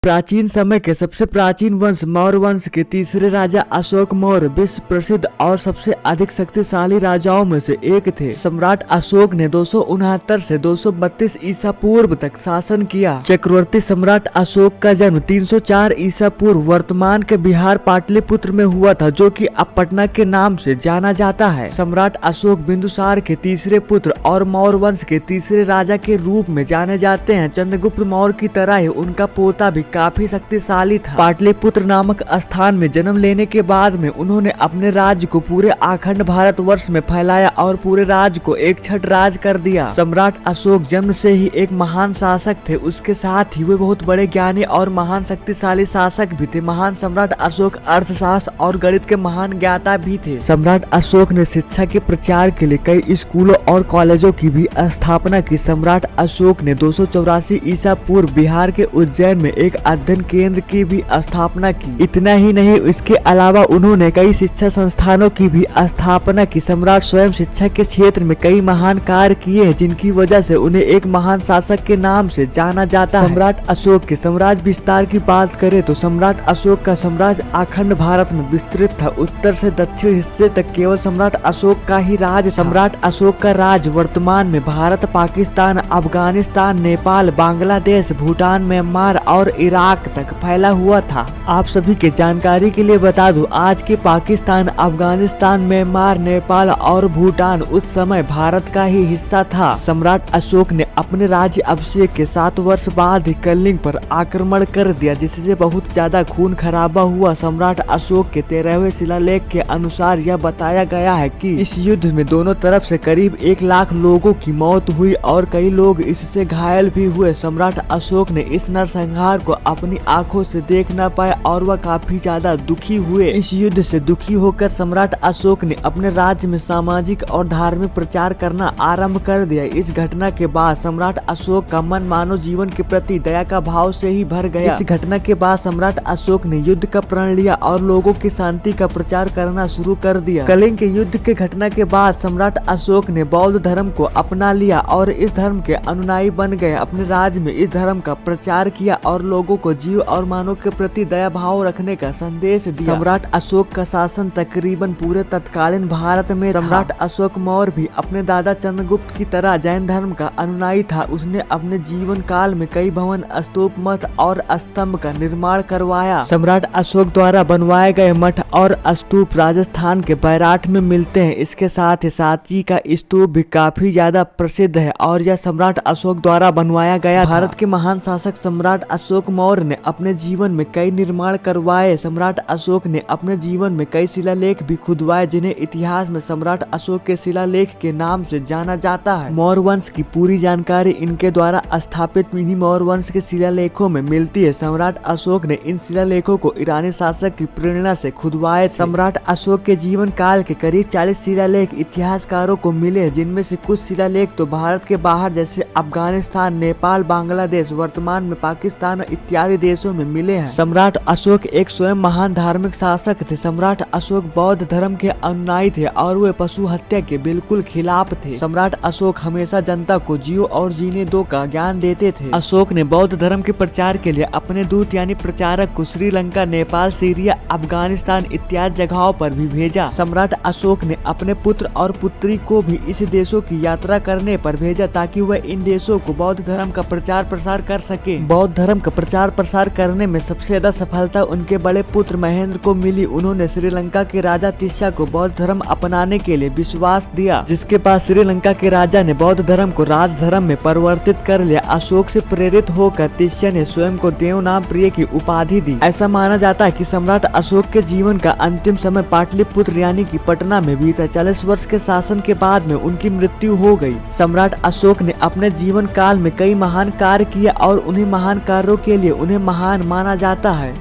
प्राचीन समय के सबसे प्राचीन वंश मौर्य वंश के तीसरे राजा अशोक मौर्य विश्व प्रसिद्ध और सबसे अधिक शक्तिशाली राजाओं में से एक थे। सम्राट अशोक ने 269 से 232 ईसा पूर्व तक शासन किया। चक्रवर्ती सम्राट अशोक का जन्म 304 ईसा पूर्व वर्तमान के बिहार पाटलिपुत्र में हुआ था, जो कि अब पटना के नाम से जाना जाता है। सम्राट अशोक बिंदुसार के तीसरे पुत्र और मौर्य वंश के तीसरे राजा के रूप में जाने जाते हैं। चंद्रगुप्त मौर्य की तरह ही उनका पोता भी काफी शक्तिशाली था। पाटलिपुत्र नामक स्थान में जन्म लेने के बाद में उन्होंने अपने राज्य को पूरे अखंड भारतवर्ष में फैलाया और पूरे राज्य को एक छठ राज कर दिया। सम्राट अशोक जन्म से ही एक महान शासक थे, उसके साथ ही वे बहुत बड़े ज्ञानी और महान शक्तिशाली शासक भी थे। महान सम्राट अशोक अर्थशास्त्र और गणित के महान ज्ञाता भी थे। सम्राट अशोक ने शिक्षा के प्रचार के लिए कई स्कूलों और कॉलेजों की भी स्थापना की। सम्राट अशोक ने 284 ईसा पूर्व बिहार के उज्जैन में एक अध्ययन केंद्र की भी स्थापना की। इतना ही नहीं, इसके अलावा उन्होंने कई शिक्षा संस्थानों की भी स्थापना की। सम्राट स्वयं शिक्षा के क्षेत्र में कई महान कार्य किए हैं, जिनकी वजह से उन्हें एक महान शासक के नाम से जाना जाता है। सम्राट अशोक के साम्राज्य विस्तार की बात करें तो सम्राट अशोक का साम्राज्य अखंड भारत में विस्तृत था। उत्तर से दक्षिण हिस्से तक केवल सम्राट अशोक का ही राज। सम्राट अशोक का राज वर्तमान में भारत, पाकिस्तान, अफगानिस्तान, नेपाल, बांग्लादेश, भूटान, म्यांमार और इराक तक फैला हुआ था। आप सभी के जानकारी के लिए बता दूं, आज के पाकिस्तान, अफगानिस्तान, म्यांमार, नेपाल और भूटान उस समय भारत का ही हिस्सा था। सम्राट अशोक ने अपने राज्य अभिषेक के 7 वर्ष बाद ही कलिंग पर आक्रमण कर दिया, जिससे बहुत ज्यादा खून खराबा हुआ। सम्राट अशोक के 13वें शिलालेख के अनुसार यह बताया गया है कि इस युद्ध में दोनों तरफ से करीब 1 लाख लोगों की मौत हुई और कई लोग इससे घायल भी हुए। सम्राट अशोक ने इस नरसंहार को अपनी आंखों से देख न पाए और वह काफी ज्यादा दुखी हुए। इस युद्ध से दुखी होकर सम्राट अशोक ने अपने राज्य में सामाजिक और धार्मिक प्रचार करना आरंभ कर दिया। इस घटना के बाद सम्राट अशोक का मन मानव जीवन के प्रति दया का भाव से ही भर गया। इस घटना के बाद सम्राट अशोक ने युद्ध का प्रण लिया और लोगों की शांति का प्रचार करना शुरू कर दिया। कलिंग के युद्ध के घटना के बाद सम्राट अशोक ने बौद्ध धर्म को अपना लिया और इस धर्म के अनुयायी बन गए। अपने राज्य में इस धर्म का प्रचार किया और लोगों को जीव और मानव के प्रति दया भाव रखने का संदेश दिया। सम्राट अशोक का शासन तकरीबन पूरे तत्कालीन भारत में था। सम्राट अशोक मौर्य भी अपने दादा चंद्रगुप्त की तरह जैन धर्म का अनुयायी था। उसने अपने जीवन काल में कई भवन, स्तूप, मठ और स्तंभ का निर्माण करवाया। सम्राट अशोक द्वारा बनवाए गए मठ और स्तूप राजस्थान के बैराठ में मिलते हैं। इसके साथ ही सांची का स्तूप भी काफी ज्यादा प्रसिद्ध है और यह सम्राट अशोक द्वारा बनवाया गया। भारत के महान शासक सम्राट अशोक मौर्य ने अपने जीवन में कई निर्माण करवाए। सम्राट अशोक ने अपने जीवन में कई शिलालेख भी खुदवाए, जिन्हें इतिहास में सम्राट अशोक के शिलालेख के नाम से जाना जाता है। मौर्य वंश की पूरी जानकारी इनके द्वारा स्थापित इन्हीं मौर्य वंश के शिलालेखों में मिलती है। सम्राट अशोक ने इन शिलालेखों को ईरानी शासक की प्रेरणा से खुदवाए। सम्राट अशोक के जीवन काल के करीब 40 शिलालेख इतिहासकारों को मिले, जिनमें से कुछ शिलालेख तो भारत के बाहर जैसे अफगानिस्तान, नेपाल, बांग्लादेश, वर्तमान में पाकिस्तान इत्यादि देशों में मिले हैं। सम्राट अशोक एक स्वयं महान धार्मिक शासक थे। सम्राट अशोक बौद्ध धर्म के अनुयायी थे और वे पशु हत्या के बिल्कुल खिलाफ थे। सम्राट अशोक हमेशा जनता को जियो और जीने दो का ज्ञान देते थे। अशोक ने बौद्ध धर्म के प्रचार के लिए अपने दूत यानी प्रचारक को श्रीलंका, नेपाल, सीरिया, अफगानिस्तान इत्यादि जगहों पर भी भेजा। सम्राट अशोक ने अपने पुत्र और पुत्री को भी इस देशों की यात्रा करने पर भेजा, ताकि वह इन देशों को बौद्ध धर्म का प्रचार प्रसार कर सके। बौद्ध धर्म का प्रचार प्रसार करने में सबसे ज्यादा सफलता उनके बड़े पुत्र महेंद्र को मिली। उन्होंने श्रीलंका के राजा तिस्सा को बौद्ध धर्म अपनाने के लिए विश्वास दिया, जिसके बाद श्रीलंका के राजा ने बौद्ध धर्म को राज धर्म में परिवर्तित कर लिया। अशोक से प्रेरित होकर तिस्सा ने स्वयं को देवनाम प्रिय की उपाधि दी। ऐसा माना जाता है कि सम्राट अशोक के जीवन का अंतिम समय पाटलिपुत्र यानी कि पटना में बीता। 40 वर्ष के शासन के बाद में उनकी मृत्यु हो गई। सम्राट अशोक ने अपने जीवन काल में कई महान कार्य किए और उन्हीं महान कार्यों के लिए उन्हें महान माना जाता है।